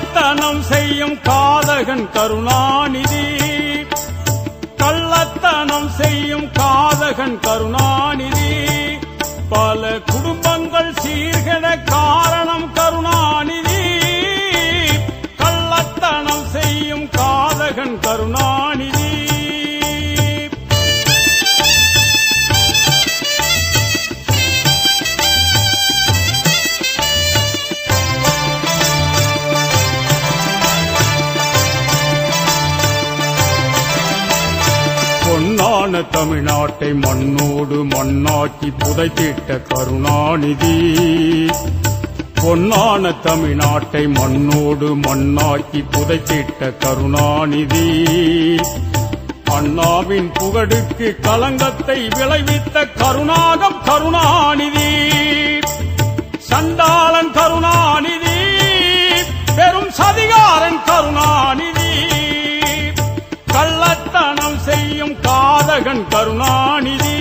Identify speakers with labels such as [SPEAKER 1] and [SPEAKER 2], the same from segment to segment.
[SPEAKER 1] கள்ளத்தனம் செய்யும் காதகன் கருணாநிதி, கள்ளத்தனம் செய்யும் காதகன் கருணாநிதி. பல குடும்பங்கள் சீர்கெட காரணம் கருணாநிதி, கள்ளத்தனம் செய்யும் காதகன் கருணாநிதி. பொன்னான தமிழ்நாட்டை மண்ணோடு மண்ணாக்கி புதைத்திட்ட கருணாநிதி, பொன்னான தமிழ்நாட்டை மண்ணோடு மண்ணாக்கி புதைத்திட்ட கருணாநிதி. அண்ணாவின் புகழுக்கு களங்கத்தை விளைவித்த கருணாகம் கருணாநிதி. சண்டாளன் கருணாநிதி, பெரும் சதிகாரன் கருணாநிதி, கள்ளத்தனம் செய்யும் காதகன் கருணாநிதி.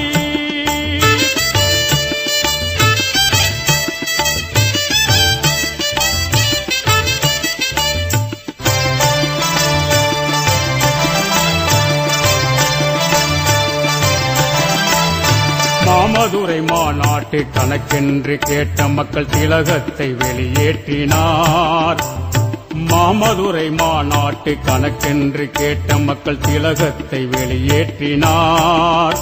[SPEAKER 1] மாமதுரை மாநாட்டு கணக்கென்று கேட்ட மக்கள் திலகத்தை வெளியேற்றினார். மாமதுரை மாநாட்டு கணக்கென்று கேட்ட மக்கள் திலகத்தை வெளியேற்றினார்.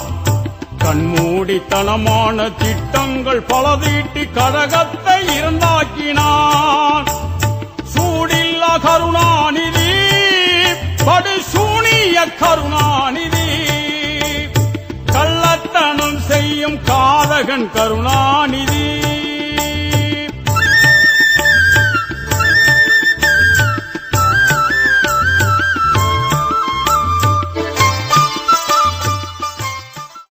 [SPEAKER 1] கண்மூடித்தனமான திட்டங்கள் பல தீட்டி கழகத்தை இருந்தாக்கினார். சூடில்லா கருணாநிதி, படுசூனிய கருணாநிதி, கள்ளத்தனம் செய்யும் காதகன் கருணாநிதி.